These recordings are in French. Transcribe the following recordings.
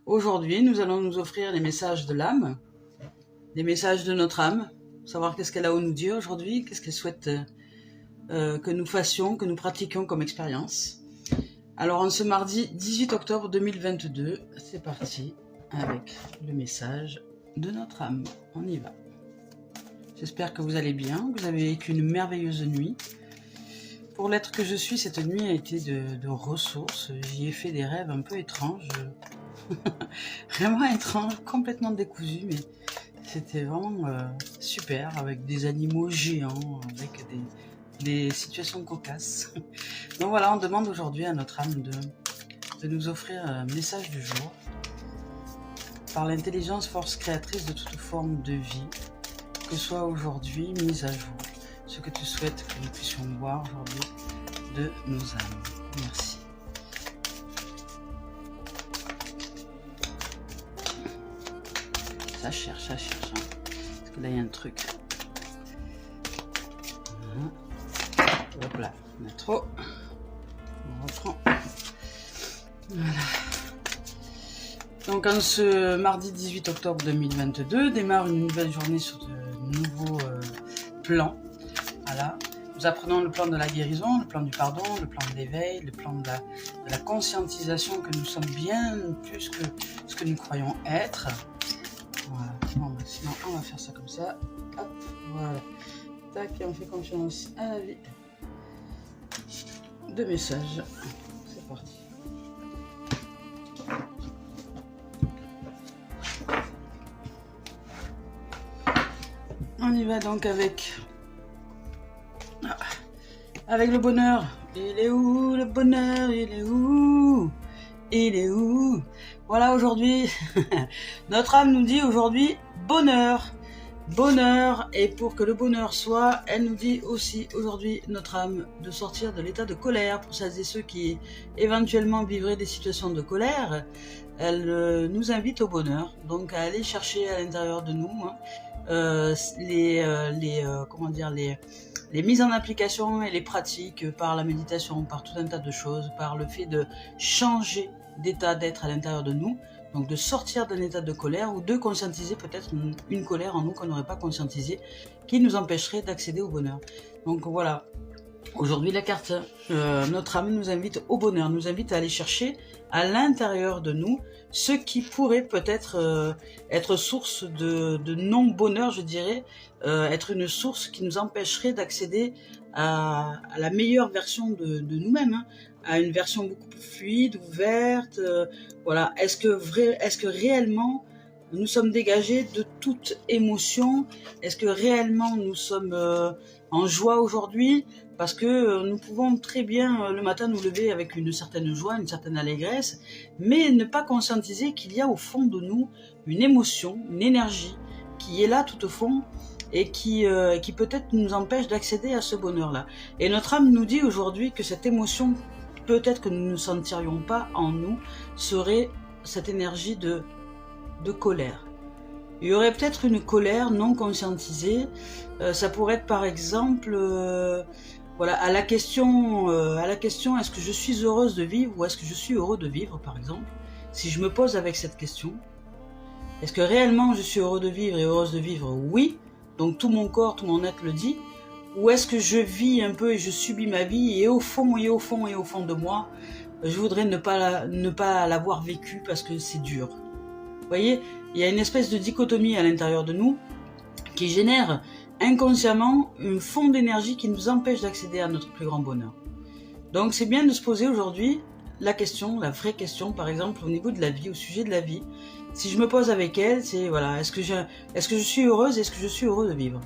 Aujourd'hui, nous allons nous offrir les messages de l'âme, les messages de notre âme, savoir qu'est-ce qu'elle a à nous dire aujourd'hui, qu'est-ce qu'elle souhaite que nous fassions, que nous pratiquions comme expérience. Alors, en ce mardi 18 octobre 2022, c'est parti avec le message de notre âme. On y va. J'espère que vous allez bien, que vous avez vécu une merveilleuse nuit. Pour l'être que je suis, cette nuit a été de ressources. J'y ai fait des rêves un peu étranges. Vraiment étranges, complètement décousus, mais c'était vraiment super, avec des animaux géants, avec des situations cocasses. Donc voilà, on demande aujourd'hui à notre âme de nous offrir un message du jour par l'intelligence force créatrice de toute forme de vie, que soit aujourd'hui mise à jour. Ce que tu souhaites que nous puissions voir aujourd'hui de nos âmes. Merci. Ça cherche. Parce que là, il y a un truc. Hop là, on a trop. On reprend. Voilà. Donc, en ce mardi 18 octobre 2022, démarre une nouvelle journée sur de nouveaux plans. Voilà. Nous apprenons le plan de la guérison, le plan du pardon, le plan de l'éveil, le plan de la conscientisation que nous sommes bien plus que ce que nous croyons être. Voilà. Bon, sinon, on va faire ça comme ça. Hop, voilà. Tac, et on fait confiance à la vie. Deux messages. C'est parti. On y va donc avec le bonheur. Il est où le bonheur? Il est où? Il est où? Voilà, aujourd'hui, notre âme nous dit aujourd'hui bonheur. Bonheur, et pour que le bonheur soit, elle nous dit aussi aujourd'hui, notre âme, de sortir de l'état de colère. Pour celles et ceux qui éventuellement vivraient des situations de colère, elle nous invite au bonheur, donc à aller chercher à l'intérieur de nous les mises en application et les pratiques par la méditation, par tout un tas de choses, par le fait de changer d'état d'être à l'intérieur de nous, donc de sortir d'un état de colère ou de conscientiser peut-être une colère en nous qu'on n'aurait pas conscientisée, qui nous empêcherait d'accéder au bonheur. Donc voilà, aujourd'hui la carte, notre âme nous invite au bonheur, nous invite à aller chercher à l'intérieur de nous ce qui pourrait peut-être être source de non-bonheur, je dirais, être une source qui nous empêcherait d'accéder à la meilleure version de nous-mêmes, à une version beaucoup plus fluide, ouverte. Voilà. Est-ce que réellement nous sommes dégagés de toute émotion? Est-ce que réellement nous sommes en joie aujourd'hui? Parce que nous pouvons très bien le matin nous lever avec une certaine joie, une certaine allégresse, mais ne pas conscientiser qu'il y a au fond de nous une émotion, une énergie qui est là tout au fond et qui peut-être nous empêche d'accéder à ce bonheur-là. Et notre âme nous dit aujourd'hui que cette émotion, peut-être que nous ne sentirions pas en nous, serait cette énergie de colère. Il y aurait peut-être une colère non conscientisée. Ça pourrait être par exemple, voilà, à la question, est-ce que je suis heureuse de vivre ou est-ce que je suis heureux de vivre, par exemple. Si je me pose avec cette question, est-ce que réellement je suis heureux de vivre et heureuse de vivre? Oui. Donc tout mon corps, tout mon être le dit. Ou est-ce que je vis un peu et je subis ma vie et au fond de moi, je voudrais ne pas l'avoir vécu parce que c'est dur. Vous voyez, il y a une espèce de dichotomie à l'intérieur de nous qui génère inconsciemment un fond d'énergie qui nous empêche d'accéder à notre plus grand bonheur. Donc c'est bien de se poser aujourd'hui la question, la vraie question, par exemple au niveau de la vie, au sujet de la vie. Si je me pose avec elle, c'est voilà, est-ce que je suis heureuse, est-ce que je suis heureux de vivre?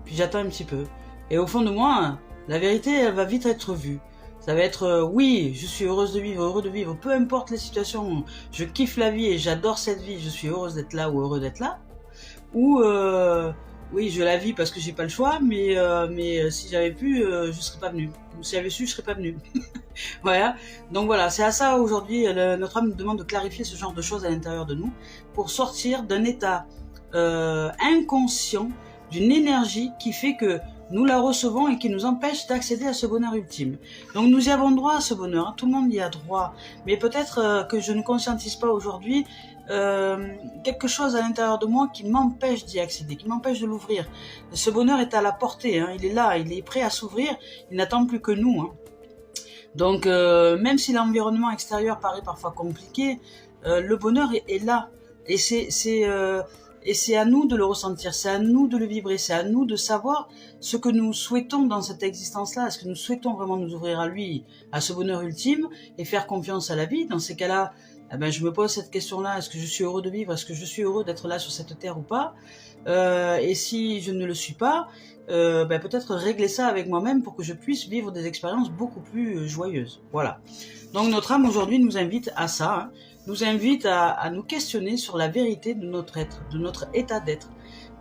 Puis j'attends un petit peu. Et au fond de moi, la vérité, elle va vite être vue. Ça va être oui, je suis heureuse de vivre, heureux de vivre, peu importe les situations, je kiffe la vie et j'adore cette vie, je suis heureuse d'être là ou heureux d'être là. Ou oui, je la vis parce que j'ai pas le choix, mais si j'avais pu, je serais pas venue. Ou si j'avais su, je serais pas venue. Voilà. Donc voilà, c'est à ça aujourd'hui, notre âme nous demande de clarifier ce genre de choses à l'intérieur de nous pour sortir d'un état inconscient d'une énergie qui fait que nous la recevons et qui nous empêche d'accéder à ce bonheur ultime. Donc nous y avons droit à ce bonheur, hein, tout le monde y a droit, mais peut-être que je ne conscientise pas aujourd'hui quelque chose à l'intérieur de moi qui m'empêche d'y accéder, qui m'empêche de l'ouvrir. Ce bonheur est à la portée, hein, il est là, il est prêt à s'ouvrir, il n'attend plus que nous. Hein. Donc même si l'environnement extérieur paraît parfois compliqué, le bonheur est là. Et c'est à nous de le ressentir, c'est à nous de le vibrer, c'est à nous de savoir ce que nous souhaitons dans cette existence-là. Est-ce que nous souhaitons vraiment nous ouvrir à lui, à ce bonheur ultime, et faire confiance à la vie? Dans ces cas-là, eh ben, je me pose cette question-là, est-ce que je suis heureux de vivre? Est-ce que je suis heureux d'être là sur cette terre ou pas? Et si je ne le suis pas, ben, peut-être régler ça avec moi-même pour que je puisse vivre des expériences beaucoup plus joyeuses. Voilà. Donc notre âme aujourd'hui nous invite à ça, hein, nous invite à nous questionner sur la vérité de notre être, de notre état d'être.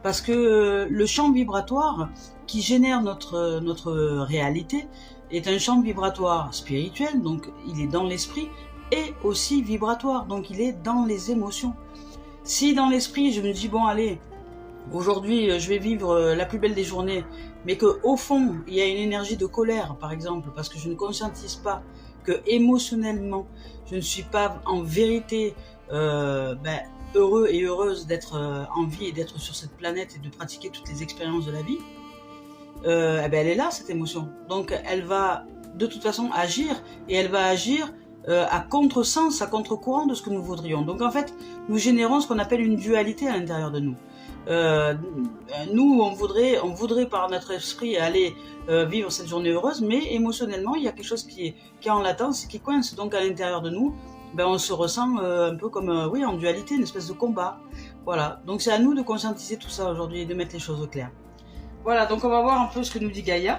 Parce que le champ vibratoire qui génère notre réalité est un champ vibratoire spirituel, donc il est dans l'esprit, et aussi vibratoire, donc il est dans les émotions. Si dans l'esprit je me dis bon allez, aujourd'hui je vais vivre la plus belle des journées, mais qu'au fond il y a une énergie de colère par exemple, parce que je ne conscientise pas que émotionnellement je ne suis pas en vérité heureux et heureuse d'être en vie et d'être sur cette planète et de pratiquer toutes les expériences de la vie, elle est là cette émotion, donc elle va de toute façon agir, et elle va agir à contresens, à contre-courant de ce que nous voudrions. Donc en fait, nous générons ce qu'on appelle une dualité à l'intérieur de nous. Nous, on voudrait par notre esprit aller vivre cette journée heureuse, mais émotionnellement, il y a quelque chose qui est en latence et qui coince. Donc à l'intérieur de nous, on se ressent un peu comme en dualité, une espèce de combat. Voilà. Donc c'est à nous de conscientiser tout ça aujourd'hui et de mettre les choses au clair. Voilà. Donc on va voir un peu ce que nous dit Gaïa.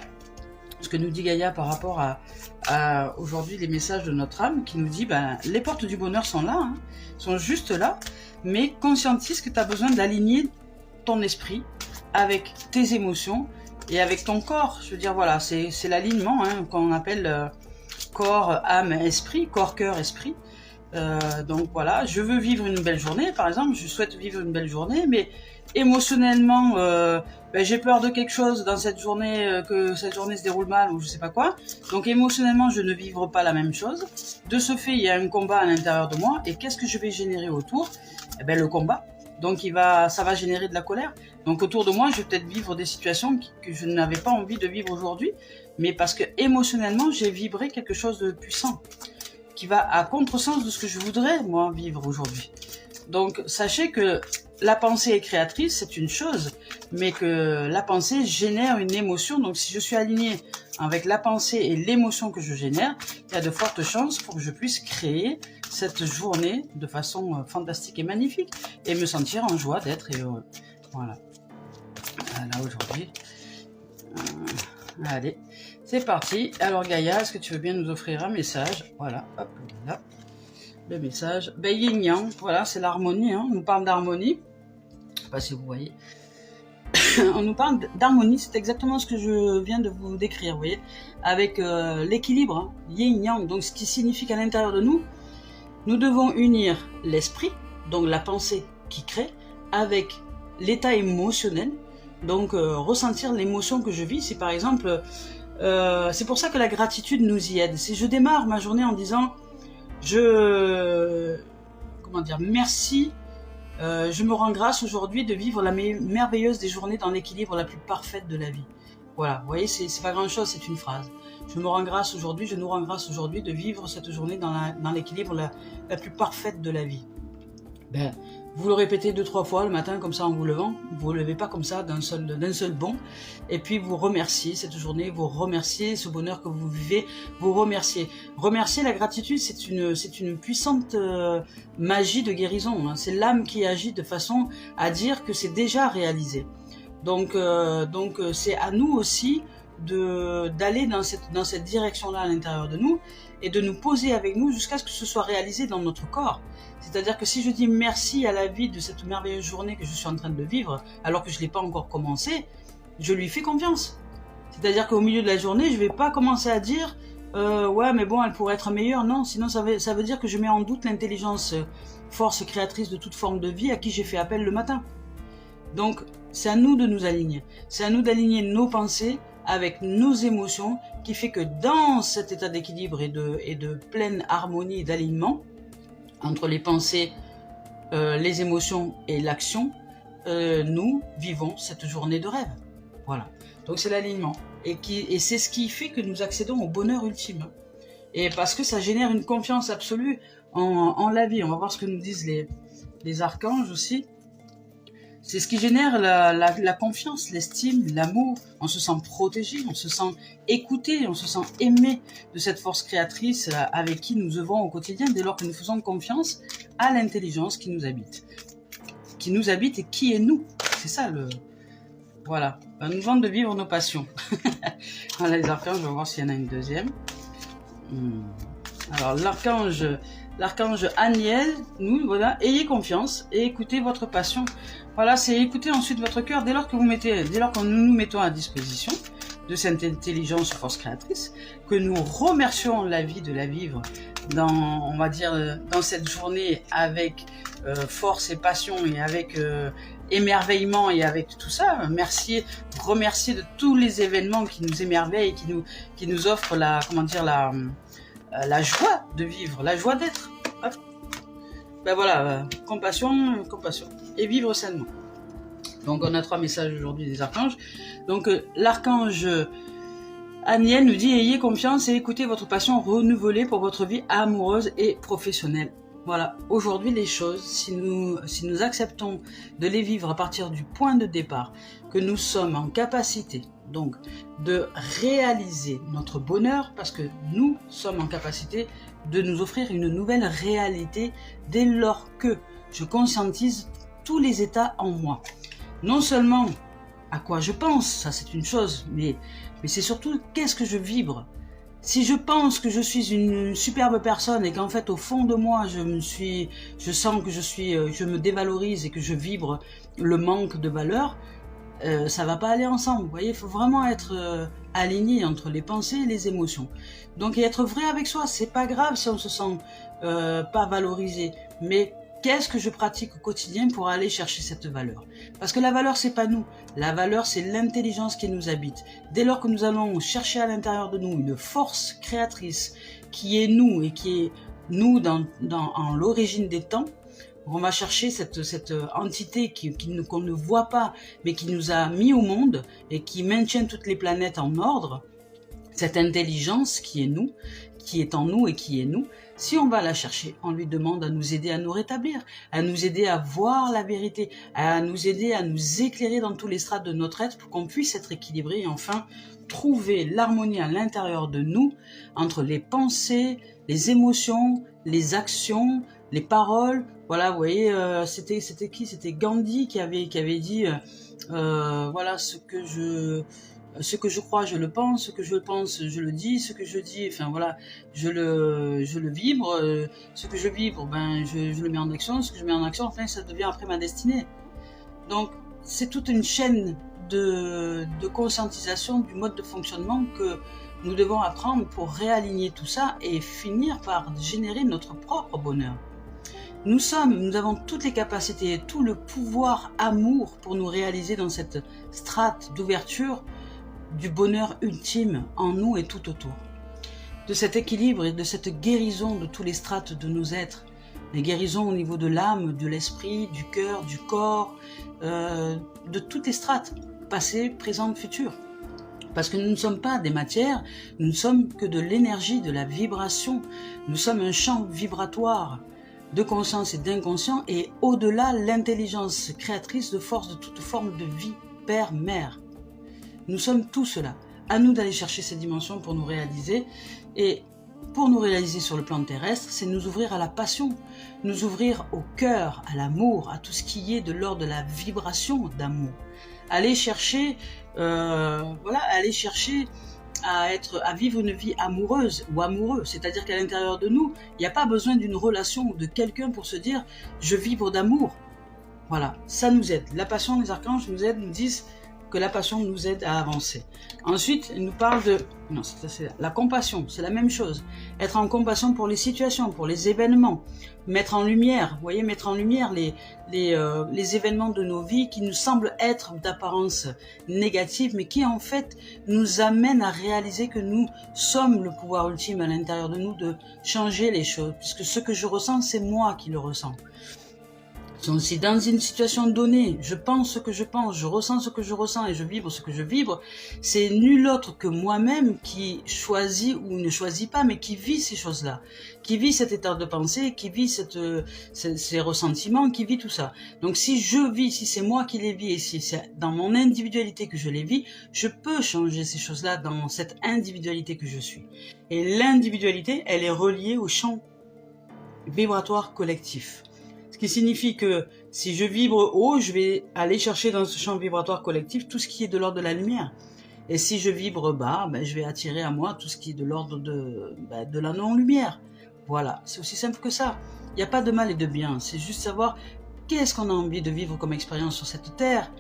Ce que nous dit Gaïa par rapport à aujourd'hui les messages de notre âme, qui nous dit les portes du bonheur sont là, hein, sont juste là, mais conscientise que tu as besoin d'aligner ton esprit avec tes émotions et avec ton corps. Je veux dire, voilà, c'est l'alignement hein, qu'on appelle corps, âme, esprit, corps, cœur, esprit. Donc voilà, je veux vivre une belle journée, par exemple, je souhaite vivre une belle journée, mais émotionnellement, j'ai peur de quelque chose dans cette journée, que cette journée se déroule mal ou je sais pas quoi. Donc émotionnellement, je ne vivre pas la même chose. De ce fait, il y a un combat à l'intérieur de moi, et qu'est-ce que je vais générer autour? Le combat. Donc ça va générer de la colère. Donc autour de moi, je vais peut-être vivre des situations que je n'avais pas envie de vivre aujourd'hui, mais parce que émotionnellement, j'ai vibré quelque chose de puissant, qui va à contresens de ce que je voudrais, moi, vivre aujourd'hui. Donc, sachez que la pensée est créatrice, c'est une chose, mais que la pensée génère une émotion. Donc, si je suis alignée avec la pensée et l'émotion que je génère, il y a de fortes chances pour que je puisse créer cette journée de façon fantastique et magnifique, et me sentir en joie d'être et heureux. Voilà. Là, aujourd'hui. Allez. C'est parti. Alors Gaïa, est-ce que tu veux bien nous offrir un message? Voilà, hop, là. Le message. Yin Yang, voilà, c'est l'harmonie. Hein. On nous parle d'harmonie. Je ne sais pas si vous voyez. On nous parle d'harmonie, c'est exactement ce que je viens de vous décrire, vous voyez. Avec l'équilibre, hein, Yin Yang. Donc ce qui signifie qu'à l'intérieur de nous, nous devons unir l'esprit, donc la pensée qui crée, avec l'état émotionnel. Donc ressentir l'émotion que je vis. Si par exemple... c'est pour ça que la gratitude nous y aide. Si je démarre ma journée en disant merci, je me rends grâce aujourd'hui de vivre la merveilleuse des journées dans l'équilibre la plus parfaite de la vie. Voilà, vous voyez, c'est pas grand chose, c'est une phrase. Je me rends grâce aujourd'hui, je nous rends grâce aujourd'hui de vivre cette journée dans l'équilibre la plus parfaite de la vie. Vous le répétez 2-3 fois le matin comme ça en vous levant, vous ne levez pas comme ça d'un seul bond, et puis vous remerciez cette journée, vous remerciez ce bonheur que vous vivez, vous remerciez. Remercier, la gratitude, c'est une puissante magie de guérison, hein. C'est l'âme qui agit de façon à dire que c'est déjà réalisé. Donc c'est à nous aussi d'aller dans cette direction-là à l'intérieur de nous, et de nous poser avec nous jusqu'à ce que ce soit réalisé dans notre corps. C'est-à-dire que si je dis merci à la vie de cette merveilleuse journée que je suis en train de vivre, alors que je ne l'ai pas encore commencé, je lui fais confiance. C'est-à-dire qu'au milieu de la journée, je ne vais pas commencer à dire ouais mais bon, elle pourrait être meilleure. Non, sinon ça veut dire que je mets en doute l'intelligence, force créatrice de toute forme de vie à qui j'ai fait appel le matin. Donc C'est à nous de nous aligner. C'est à nous d'aligner nos pensées avec nos émotions, qui fait que dans cet état d'équilibre et de pleine harmonie et d'alignement entre les pensées, les émotions et l'action, nous vivons cette journée de rêve. Voilà. Donc c'est l'alignement. Et c'est ce qui fait que nous accédons au bonheur ultime. Et parce que ça génère une confiance absolue en la vie. On va voir ce que nous disent les archanges aussi. C'est ce qui génère la confiance, l'estime, l'amour. On se sent protégé, on se sent écouté, on se sent aimé de cette force créatrice avec qui nous œuvrons au quotidien dès lors que nous faisons confiance à l'intelligence qui nous habite. Qui nous habite et qui est nous. C'est ça le... Voilà. Nous demandons de vivre nos passions. Voilà les archanges, on va voir s'il y en a une deuxième. Alors l'archange Aniel, nous, voilà, ayez confiance et écoutez votre passion. Voilà, c'est écouter ensuite votre cœur dès lors que nous nous mettons à disposition de cette intelligence force créatrice, que nous remercions la vie de la vivre on va dire, dans cette journée avec force et passion et avec émerveillement et avec tout ça. Remercier de tous les événements qui nous émerveillent, qui nous offrent la joie de vivre, la joie d'être. Ben voilà, compassion et vivre sainement. Donc on a 3 messages aujourd'hui des archanges. Donc l'archange Aniel nous dit: ayez confiance et écoutez votre passion renouvelée pour votre vie amoureuse et professionnelle. Voilà, aujourd'hui les choses, si nous acceptons de les vivre à partir du point de départ, que nous sommes en capacité donc de réaliser notre bonheur, parce que nous sommes en capacité de nous offrir une nouvelle réalité dès lors que je conscientise tous les états en moi. Non seulement à quoi je pense, ça c'est une chose, mais c'est surtout qu'est-ce que je vibre. Si je pense que je suis une superbe personne et qu'en fait au fond de moi je sens que je me dévalorise et que je vibre le manque de valeur, ça va pas aller ensemble. Vous voyez, il faut vraiment être aligné entre les pensées et les émotions. Donc et être vrai avec soi, c'est pas grave si on se sent pas valorisé, mais qu'est-ce que je pratique au quotidien pour aller chercher cette valeur? Parce que la valeur, c'est pas nous. La valeur, c'est l'intelligence qui nous habite. Dès lors que nous allons chercher à l'intérieur de nous une force créatrice qui est nous et qui est nous en l'origine des temps, on va chercher cette entité qu'on ne voit pas, mais qui nous a mis au monde et qui maintient toutes les planètes en ordre. Cette intelligence qui est nous, qui est en nous et qui est nous, si on va la chercher, on lui demande à nous aider à nous rétablir, à nous aider à voir la vérité, à nous aider à nous éclairer dans tous les strates de notre être pour qu'on puisse être équilibré et enfin trouver l'harmonie à l'intérieur de nous entre les pensées, les émotions, les actions, les paroles. Voilà, vous voyez, c'était qui? C'était Gandhi qui avait dit voilà, ce que je crois, je le pense, ce que je pense, je le dis, ce que je dis, enfin voilà, je le vibre, ce que je vibre, ben je le mets en action, ce que je mets en action, enfin ça devient après ma destinée. Donc c'est toute une chaîne de conscientisation du mode de fonctionnement que nous devons apprendre pour réaligner tout ça et finir par générer notre propre bonheur. Nous avons toutes les capacités et tout le pouvoir amour pour nous réaliser dans cette strate d'ouverture du bonheur ultime en nous et tout autour. De cet équilibre et de cette guérison de tous les strates de nos êtres. Les guérisons au niveau de l'âme, de l'esprit, du cœur, du corps, de toutes les strates, passées, présentes, futures. Parce que nous ne sommes pas des matières, nous ne sommes que de l'énergie, de la vibration. Nous sommes un champ vibratoire de conscience et d'inconscient et au-delà l'intelligence créatrice de force de toute forme de vie, père, mère. Nous sommes tout cela. À nous d'aller chercher ces dimensions pour nous réaliser. Et pour nous réaliser sur le plan terrestre, c'est nous ouvrir à la passion, nous ouvrir au cœur, à l'amour, à tout ce qui est de l'ordre de la vibration d'amour. Aller chercher, aller chercher à vivre une vie amoureuse ou amoureux. C'est-à-dire qu'à l'intérieur de nous, il n'y a pas besoin d'une relation ou de quelqu'un pour se dire « je vibre d'amour ». Voilà, ça nous aide. La passion, les archanges nous aident, nous disent que la passion nous aide à avancer. Ensuite, il nous parle de... Non, c'est la compassion, c'est la même chose. Être en compassion pour les situations, pour les événements. Mettre en lumière, vous voyez, mettre en lumière les événements de nos vies qui nous semblent être d'apparence négative, mais qui en fait nous amènent à réaliser que nous sommes le pouvoir ultime à l'intérieur de nous de changer les choses. Puisque ce que je ressens, c'est moi qui le ressens. Donc, si dans une situation donnée, je pense ce que je pense, je ressens ce que je ressens et je vibre ce que je vibre, c'est nul autre que moi-même qui choisit ou ne choisit pas, mais qui vit ces choses-là, qui vit cet état de pensée, qui vit ces ressentiments, qui vit tout ça. Donc si je vis, si c'est moi qui les vis et si c'est dans mon individualité que je les vis, je peux changer ces choses-là dans cette individualité que je suis. Et l'individualité, elle est reliée au champ vibratoire collectif. Ce qui signifie que si je vibre haut, je vais aller chercher dans ce champ vibratoire collectif tout ce qui est de l'ordre de la lumière. Et si je vibre bas, je vais attirer à moi tout ce qui est de l'ordre de la non-lumière. Voilà, c'est aussi simple que ça. Il n'y a pas de mal et de bien, c'est juste savoir qu'est-ce qu'on a envie de vivre comme expérience sur cette terre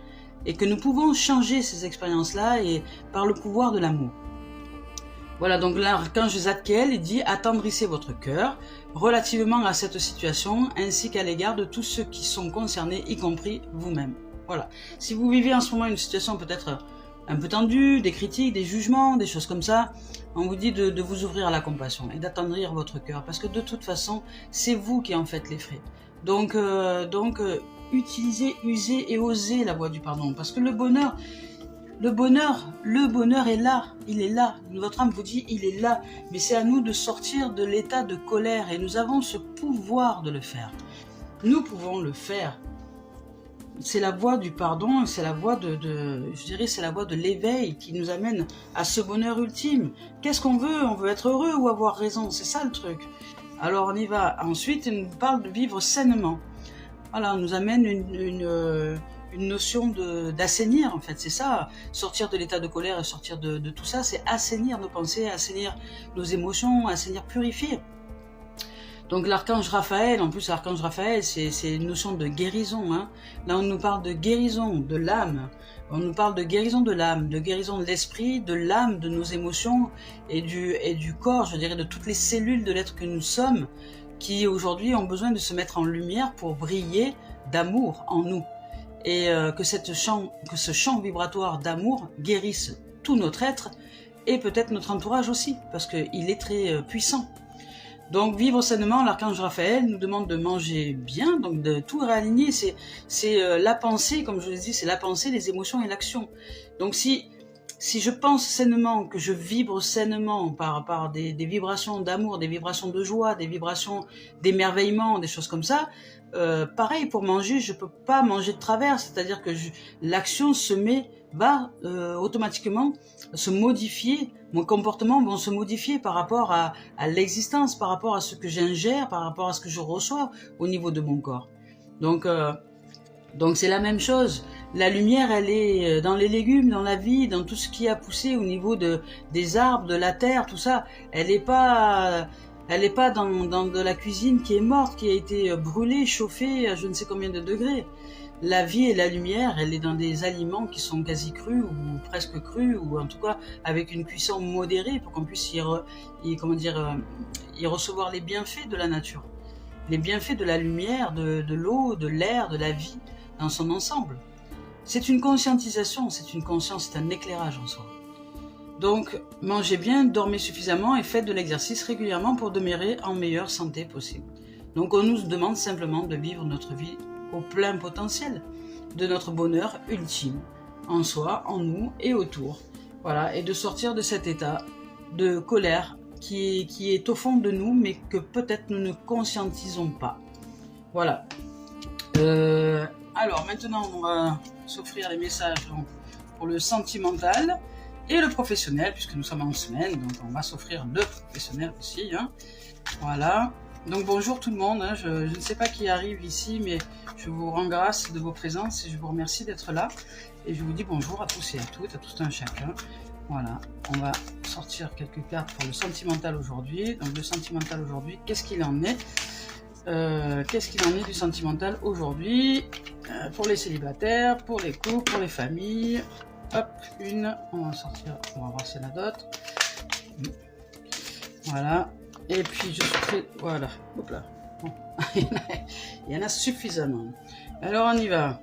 et que nous pouvons changer ces expériences-là et par le pouvoir de l'amour. Voilà, donc l'archange Zadkiel dit « Attendrissez votre cœur relativement à cette situation ainsi qu'à l'égard de tous ceux qui sont concernés, y compris vous-même. » Voilà. Si vous vivez en ce moment une situation peut-être un peu tendue, des critiques, des jugements, des choses comme ça, on vous dit de vous ouvrir à la compassion et d'attendrir votre cœur parce que de toute façon, c'est vous qui en faites les frais. Donc utilisez, usez et osez la voie du pardon parce que le bonheur est là, il est là. Votre âme vous dit, il est là. Mais c'est à nous de sortir de l'état de colère et nous avons ce pouvoir de le faire. Nous pouvons le faire. C'est la voie du pardon, c'est la voie je dirais, c'est la voie de l'éveil qui nous amène à ce bonheur ultime. Qu'est-ce qu'on veut? On veut être heureux ou avoir raison? C'est ça le truc. Alors on y va. Ensuite, il nous parle de vivre sainement. Voilà, on nous amène une notion d'assainir, en fait, c'est ça, sortir de l'état de colère et sortir de tout ça, c'est assainir nos pensées, assainir nos émotions, assainir, purifier. Donc l'archange Raphaël, en plus l'archange Raphaël, c'est une notion de guérison, hein. Là on nous parle de guérison de l'âme, on nous parle de guérison de l'âme, de guérison de l'esprit, de l'âme, de nos émotions et du corps, je dirais de toutes les cellules de l'être que nous sommes, qui aujourd'hui ont besoin de se mettre en lumière pour briller d'amour en nous. Et que ce champ vibratoire d'amour guérisse tout notre être et peut-être notre entourage aussi, parce qu'il est très puissant. Donc vivre sainement, l'archange Raphaël nous demande de manger bien, donc de tout réaligner, c'est la pensée, comme je l'ai dit, c'est la pensée, les émotions et l'action. Donc si je pense sainement, que je vibre sainement par des vibrations d'amour, des vibrations de joie, des vibrations d'émerveillement, des choses comme ça, pareil pour manger, je peux pas manger de travers, c'est-à-dire que l'action va automatiquement se modifier, mon comportement va se modifier par rapport à l'existence, par rapport à ce que j'ingère, par rapport à ce que je reçois au niveau de mon corps. Donc c'est la même chose. La lumière, elle est dans les légumes, dans la vie, dans tout ce qui a poussé au niveau des arbres, de la terre, tout ça. Elle n'est pas dans de la cuisine qui est morte, qui a été brûlée, chauffée à je ne sais combien de degrés. La vie et la lumière, elle est dans des aliments qui sont quasi crus ou presque crus, ou en tout cas avec une cuisson modérée pour qu'on puisse y recevoir les bienfaits de la nature. Les bienfaits de la lumière, de l'eau, de l'air, de la vie dans son ensemble. C'est une conscientisation, c'est une conscience, c'est un éclairage en soi. Donc, mangez bien, dormez suffisamment et faites de l'exercice régulièrement pour demeurer en meilleure santé possible. Donc, on nous demande simplement de vivre notre vie au plein potentiel de notre bonheur ultime, en soi, en nous et autour. Voilà, et de sortir de cet état de colère qui est au fond de nous, mais que peut-être nous ne conscientisons pas. Voilà. Alors, maintenant, on va s'offrir les messages pour le sentimental et le professionnel, puisque nous sommes en semaine, donc on va s'offrir le professionnel aussi. Hein. Voilà. Donc bonjour tout le monde, hein. Je ne sais pas qui arrive ici, mais je vous rends grâce de vos présences et je vous remercie d'être là. Et je vous dis bonjour à tous et à toutes, à tout un chacun. Voilà, on va sortir quelques cartes pour le sentimental aujourd'hui. Donc le sentimental aujourd'hui, qu'est-ce qu'il en est? Qu'est-ce qu'il en est du sentimental aujourd'hui pour les célibataires, pour les couples, pour les familles? hop, une, on va en sortir, on va voir s'il y en a d'autres. Voilà, et puis je suis voilà, hop là, bon. Il y en a suffisamment. Alors on y va.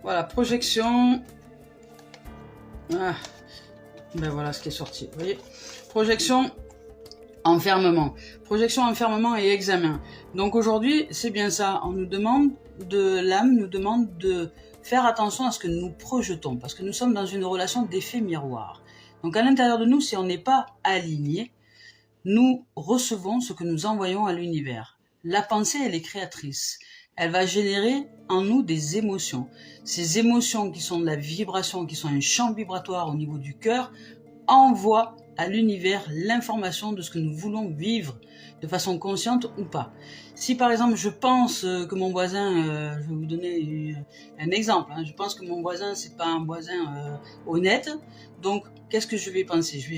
Voilà, projection. Ah, ben voilà ce qui est sorti, vous voyez. Projection, enfermement. Projection, enfermement et examen. Donc aujourd'hui, c'est bien ça, on nous demande l'âme nous demande de faire attention à ce que nous projetons, parce que nous sommes dans une relation d'effet miroir. Donc à l'intérieur de nous, si on n'est pas aligné, nous recevons ce que nous envoyons à l'univers. La pensée, elle est créatrice. Elle va générer en nous des émotions. Ces émotions qui sont de la vibration, qui sont un champ vibratoire au niveau du cœur, envoient à l'univers l'information de ce que nous voulons vivre, de façon consciente ou pas. Si par exemple je pense que mon voisin, je vais vous donner un exemple, hein, je pense que mon voisin c'est pas un voisin honnête, donc qu'est-ce que je vais penser? Je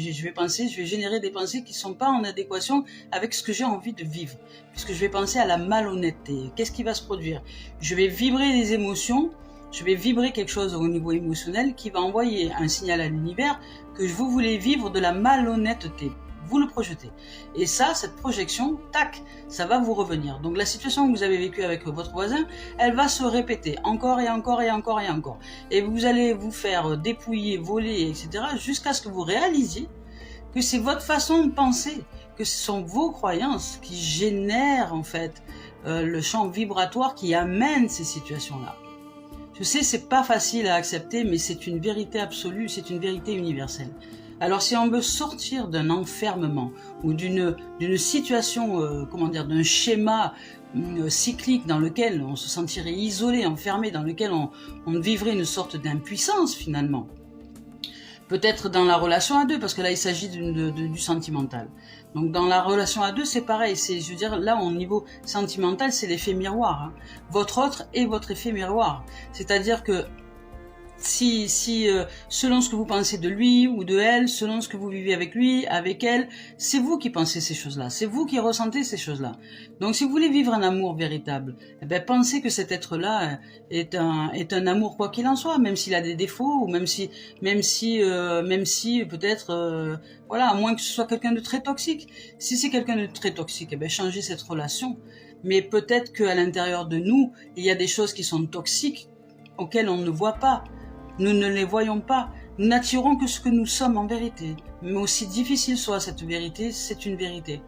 vais générer des pensées qui sont pas en adéquation avec ce que j'ai envie de vivre, puisque je vais penser à la malhonnêteté. Qu'est-ce qui va se produire? Je vais vibrer des émotions. Je vais vibrer quelque chose au niveau émotionnel qui va envoyer un signal à l'univers que vous voulez vivre de la malhonnêteté. Vous le projetez. Et ça, cette projection, tac, ça va vous revenir. Donc la situation que vous avez vécue avec votre voisin, elle va se répéter encore et encore et encore et encore. Et vous allez vous faire dépouiller, voler, etc. jusqu'à ce que vous réalisiez que c'est votre façon de penser, que ce sont vos croyances qui génèrent en fait le champ vibratoire qui amène ces situations-là. Je sais, c'est pas facile à accepter, mais c'est une vérité absolue, c'est une vérité universelle. Alors, si on veut sortir d'un enfermement ou d'une situation, d'un schéma cyclique dans lequel on se sentirait isolé, enfermé, dans lequel on vivrait une sorte d'impuissance finalement. Peut-être dans la relation à deux, parce que là il s'agit du sentimental. Donc dans la relation à deux, c'est pareil. Je veux dire, là au niveau sentimental, c'est l'effet miroir. Hein. Votre autre est votre effet miroir. C'est-à-dire que si selon ce que vous pensez de lui ou de elle, selon ce que vous vivez avec lui, avec elle, c'est vous qui pensez ces choses-là, c'est vous qui ressentez ces choses-là. Donc si vous voulez vivre un amour véritable, eh bien, pensez que cet être-là est un amour quoi qu'il en soit, même s'il a des défauts ou même si peut-être voilà, à moins que ce soit quelqu'un de très toxique. Si c'est quelqu'un de très toxique, eh bien, changez cette relation. Mais peut-être qu'à l'intérieur de nous, il y a des choses qui sont toxiques auxquelles on ne voit pas. Nous ne les voyons pas. Nous n'attirons que ce que nous sommes en vérité. Mais aussi difficile soit cette vérité, c'est une vérité.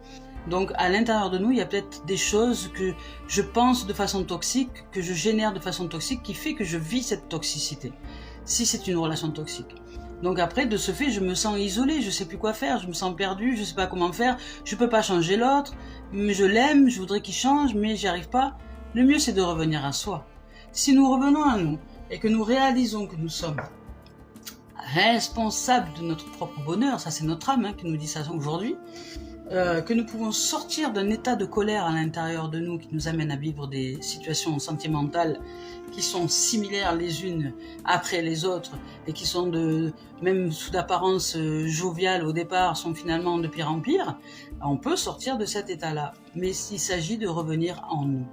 Donc à l'intérieur de nous, il y a peut-être des choses que je pense de façon toxique, que je génère de façon toxique, qui fait que je vis cette toxicité. Si c'est une relation toxique. Donc après, de ce fait, je me sens isolée, je sais plus quoi faire, je me sens perdue, je sais pas comment faire, je peux pas changer l'autre, mais je l'aime, je voudrais qu'il change, mais j'y arrive pas. Le mieux, c'est de revenir à soi. Si nous revenons à nous, et que nous réalisons que nous sommes responsables de notre propre bonheur, ça c'est notre âme qui nous dit ça aujourd'hui, que nous pouvons sortir d'un état de colère à l'intérieur de nous qui nous amène à vivre des situations sentimentales qui sont similaires les unes après les autres et qui sont même sous d'apparence joviales au départ, sont finalement de pire en pire, on peut sortir de cet état-là. Mais il s'agit de revenir en nous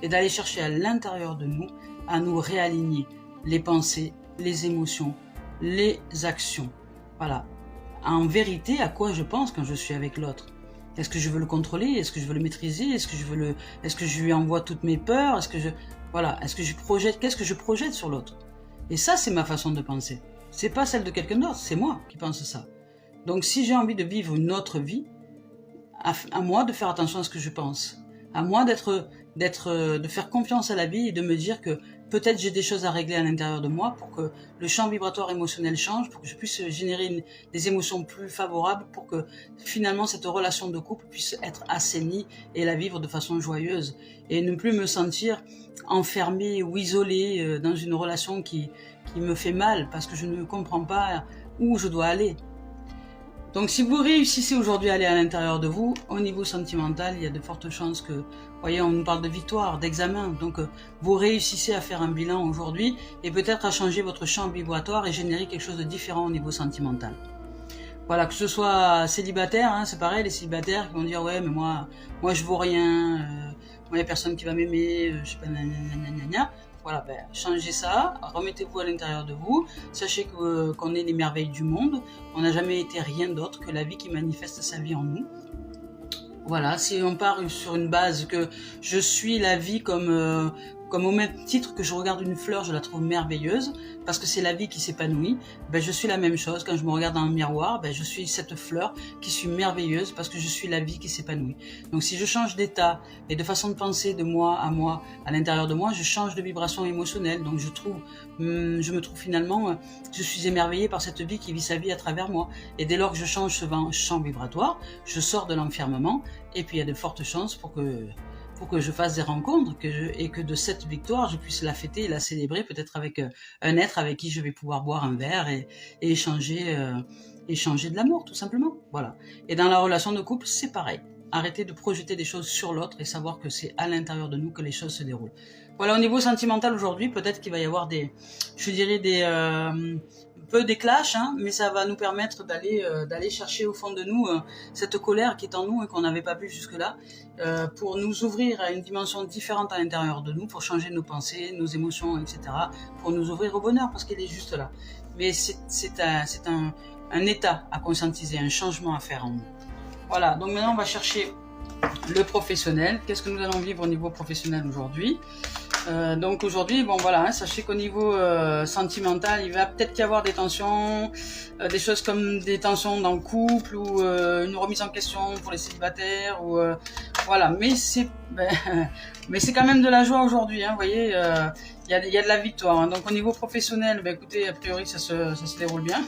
et d'aller chercher à l'intérieur de nous à nous réaligner les pensées, les émotions, les actions. Voilà. En vérité, à quoi je pense quand je suis avec l'autre? Est-ce que je veux le contrôler? Est-ce que je veux le maîtriser? Est-ce que je lui envoie toutes mes peurs? Est-ce que je projette? Qu'est-ce que je projette sur l'autre? Et ça, c'est ma façon de penser. C'est pas celle de quelqu'un d'autre, c'est moi qui pense ça. Donc, si j'ai envie de vivre une autre vie, à moi de faire attention à ce que je pense. À moi de faire confiance à la vie et de me dire que peut-être j'ai des choses à régler à l'intérieur de moi pour que le champ vibratoire émotionnel change, pour que je puisse générer des émotions plus favorables, pour que finalement cette relation de couple puisse être assainie et la vivre de façon joyeuse et ne plus me sentir enfermée ou isolée dans une relation qui me fait mal parce que je ne comprends pas où je dois aller. Donc si vous réussissez aujourd'hui à aller à l'intérieur de vous, au niveau sentimental, il y a de fortes chances que, vous voyez, on nous parle de victoire, d'examen, donc vous réussissez à faire un bilan aujourd'hui et peut-être à changer votre champ vibratoire et générer quelque chose de différent au niveau sentimental. Voilà, que ce soit célibataire, c'est pareil, les célibataires qui vont dire ouais mais moi je vaux rien, moi il n'y a personne qui va m'aimer, je sais pas, gna. Voilà, ben, changez ça, remettez-vous à l'intérieur de vous, sachez qu'on est les merveilles du monde, on n'a jamais été rien d'autre que la vie qui manifeste sa vie en nous. Voilà, si on part sur une base que je suis la vie comme au même titre que je regarde une fleur, je la trouve merveilleuse, parce que c'est la vie qui s'épanouit, ben je suis la même chose, quand je me regarde dans un miroir, ben je suis cette fleur qui suis merveilleuse, parce que je suis la vie qui s'épanouit. Donc si je change d'état et de façon de penser de moi, à l'intérieur de moi, je change de vibration émotionnelle, donc je me trouve finalement, je suis émerveillée par cette vie qui vit sa vie à travers moi. Et dès lors que je change ce champ vibratoire, je sors de l'enfermement, et puis il y a de fortes chances pour que je fasse des rencontres et que de cette victoire, je puisse la fêter et la célébrer peut-être avec un être avec qui je vais pouvoir boire un verre et échanger de l'amour, tout simplement. Voilà. Et dans la relation de couple, c'est pareil. Arrêtez de projeter des choses sur l'autre et savoir que c'est à l'intérieur de nous que les choses se déroulent. Voilà, au niveau sentimental aujourd'hui, peut-être qu'il va y avoir des clashs, hein, mais ça va nous permettre d'aller chercher au fond de nous cette colère qui est en nous et qu'on n'avait pas vue jusque-là, pour nous ouvrir à une dimension différente à l'intérieur de nous, pour changer nos pensées, nos émotions, etc., pour nous ouvrir au bonheur, parce qu'il est juste là. Mais c'est un état à conscientiser, un changement à faire en nous. Voilà, donc maintenant on va chercher le professionnel. Qu'est-ce que nous allons vivre au niveau professionnel aujourd'hui ? Donc aujourd'hui, bon voilà, hein, sachez qu'au niveau sentimental, il va peut-être y avoir des tensions, des choses comme des tensions dans le couple ou une remise en question pour les célibataires ou voilà. Mais c'est quand même de la joie aujourd'hui, hein, vous voyez. Il y a de la victoire. Hein. Donc au niveau professionnel, ben écoutez, a priori ça se déroule bien.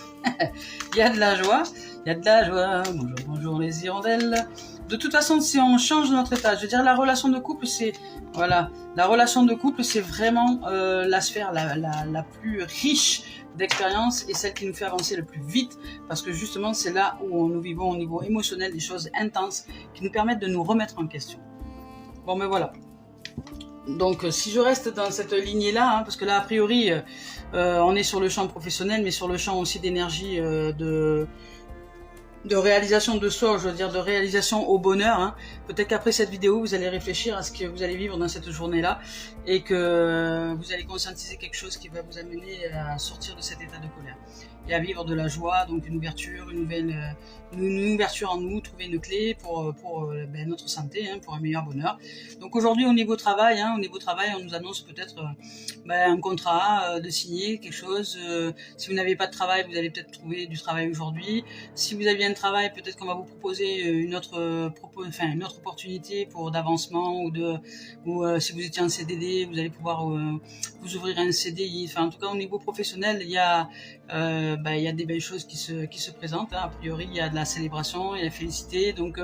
Il y a de la joie, Bonjour, bonjour les hirondelles. De toute façon, si on change notre état, je veux dire, la relation de couple, la relation de couple, c'est vraiment la sphère la plus riche d'expérience et celle qui nous fait avancer le plus vite, parce que justement, c'est là où nous vivons au niveau émotionnel des choses intenses qui nous permettent de nous remettre en question. Bon, mais voilà. Donc, si je reste dans cette lignée-là, hein, parce que là, a priori, on est sur le champ professionnel, mais sur le champ aussi d'énergie de réalisation de soi, je veux dire de réalisation au bonheur. Hein. Peut-être qu'après cette vidéo, vous allez réfléchir à ce que vous allez vivre dans cette journée-là et que vous allez conscientiser quelque chose qui va vous amener à sortir de cet état de colère et à vivre de la joie, donc une ouverture, une ouverture en nous, trouver une clé pour notre santé, hein, pour un meilleur bonheur. Donc aujourd'hui au niveau travail, on nous annonce peut-être un contrat de signer quelque chose. Si vous n'avez pas de travail, vous allez peut-être trouver du travail aujourd'hui. Si vous aviez un travail, peut-être qu'on va vous proposer une autre opportunité pour d'avancement ou si vous étiez en CDD, vous allez pouvoir vous ouvrir un CDI. Enfin, en tout cas, au niveau professionnel, il y a des belles choses qui se présentent. Hein. A priori, il y a de la célébration, il y a la félicité, donc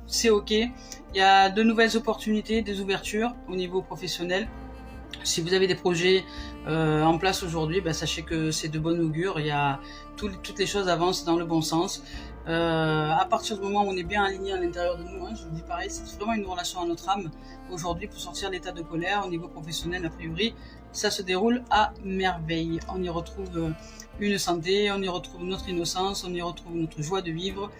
c'est ok. Il y a de nouvelles opportunités, des ouvertures au niveau professionnel. Si vous avez des projets en place aujourd'hui, sachez que c'est de bon augure. Il y a toutes les choses avancent dans le bon sens. À partir du moment où on est bien aligné à l'intérieur de nous, hein, je vous dis pareil, c'est vraiment une relation à notre âme aujourd'hui pour sortir de l'état de colère. Au niveau professionnel, a priori, ça se déroule à merveille. On y retrouve une santé, on y retrouve notre innocence, on y retrouve notre joie de vivre.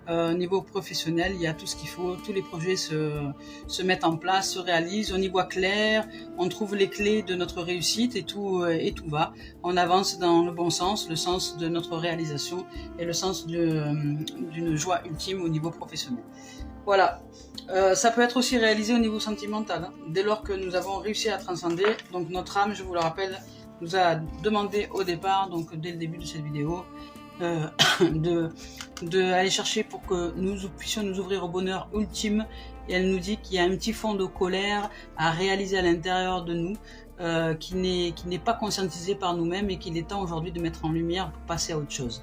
Au niveau professionnel, il y a tout ce qu'il faut, tous les projets se mettent en place, se réalisent, on y voit clair, on trouve les clés de notre réussite et tout va. On avance dans le bon sens, le sens de notre réalisation et le sens d'une joie ultime au niveau professionnel. Voilà, ça peut être aussi réalisé au niveau sentimental, hein, dès lors que nous avons réussi à transcender. Donc notre âme, je vous le rappelle, nous a demandé au départ, donc dès le début de cette vidéo, de aller chercher pour que nous puissions nous ouvrir au bonheur ultime, et elle nous dit qu'il y a un petit fond de colère à réaliser à l'intérieur de nous qui n'est pas conscientisé par nous-mêmes et qu'il est temps aujourd'hui de mettre en lumière pour passer à autre chose.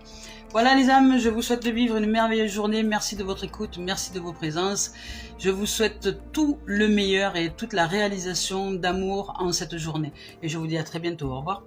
Voilà les âmes, je vous souhaite de vivre une merveilleuse journée, merci de votre écoute, merci de vos présences, je vous souhaite tout le meilleur et toute la réalisation d'amour en cette journée et je vous dis à très bientôt, au revoir.